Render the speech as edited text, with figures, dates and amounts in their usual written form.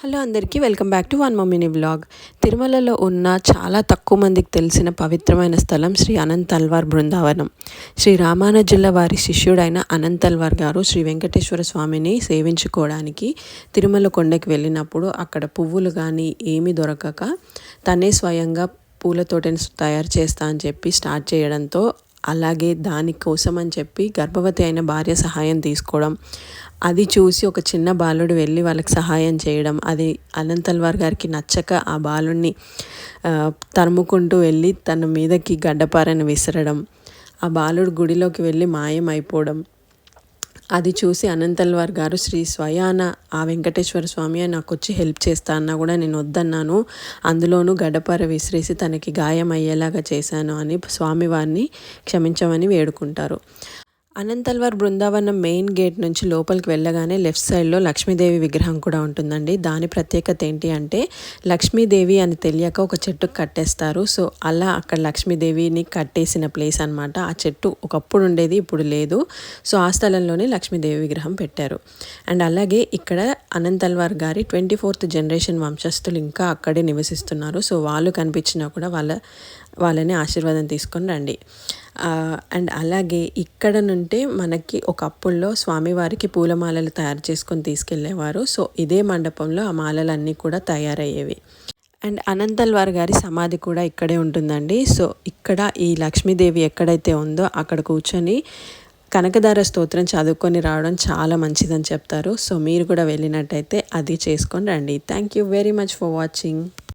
Hello అందరికీ welcome back to one మమ్మీని vlog. తిరుమలలో ఉన్న చాలా తక్కువ మందికి తెలిసిన పవిత్రమైన స్థలం శ్రీ అనంతల్వార్ బృందావనం. శ్రీ రామానుజుల వారి శిష్యుడైన అనంతల్వార్ గారు శ్రీ వెంకటేశ్వర స్వామిని సేవించుకోవడానికి తిరుమల కొండకి వెళ్ళినప్పుడు అక్కడ పువ్వులు కానీ ఏమీ దొరకక తనే స్వయంగా పూల తోటని తయారు చేస్తా అని చెప్పి స్టార్ట్ చేయడంతో, అలాగే దానికోసం అని చెప్పి గర్భవతి అయిన భార్య సహాయం తీసుకోవడం, అది చూసి ఒక చిన్న బాలుడు వెళ్ళి వాళ్ళకి సహాయం చేయడం, అది అనంతల్వార్ గారికి నచ్చక ఆ బాలుడిని తరుముకుంటూ వెళ్ళి తన మీదకి గడ్డపారని విసరడం, ఆ బాలుడు గుడిలోకి వెళ్ళి మాయమైపోవడం, అది చూసి అనంతల్వార్ గారు శ్రీ స్వయాన ఆ వెంకటేశ్వర స్వామి నాకు వచ్చి హెల్ప్ చేస్తా అన్నా కూడా నేను వద్దన్నాను, అందులోనూ గడ్డపార విసిరేసి తనకి గాయం అయ్యేలాగా చేశాను అని స్వామివారిని క్షమించమని వేడుకుంటారు. అనంతల్వార్ బృందావనం మెయిన్ గేట్ నుంచి లోపలికి వెళ్ళగానే లెఫ్ట్ సైడ్లో లక్ష్మీదేవి విగ్రహం కూడా ఉంటుందండి. దాని ప్రత్యేకత ఏంటి అంటే, లక్ష్మీదేవి అని తెలియక ఒక చెట్టుకు కట్టేస్తారు. సో అలా అక్కడ లక్ష్మీదేవిని కట్టేసిన ప్లేస్ అనమాట. ఆ చెట్టు ఒకప్పుడు ఉండేది, ఇప్పుడు లేదు. సో ఆ స్థలంలోనే లక్ష్మీదేవి విగ్రహం పెట్టారు. అండ్ అలాగే ఇక్కడ అనంతల్వార్ గారి 24th జనరేషన్ వంశస్థులు ఇంకా అక్కడే నివసిస్తున్నారు. సో వాళ్ళు కనిపించినా కూడా వాళ్ళని ఆశీర్వాదం తీసుకొని రండి. అండ్ అలాగే ఇక్కడ నుంటే మనకి ఒకప్పుడులో స్వామివారికి పూలమాలలు తయారు చేసుకొని తీసుకెళ్ళేవారు. సో ఇదే మండపంలో ఆ మాలలన్నీ కూడా తయారయ్యేవి. అండ్ అనంతల్వార్ గారి సమాధి కూడా ఇక్కడే ఉంటుందండి. సో ఇక్కడ ఈ లక్ష్మీదేవి ఎక్కడైతే ఉందో అక్కడ కూర్చొని కనకదార స్తోత్రం చదువుకొని రావడం చాలా మంచిదని చెప్తారు. సో మీరు కూడా వెళ్ళినట్టయితే అది చేసుకొని రండి. Thank you very much for watching.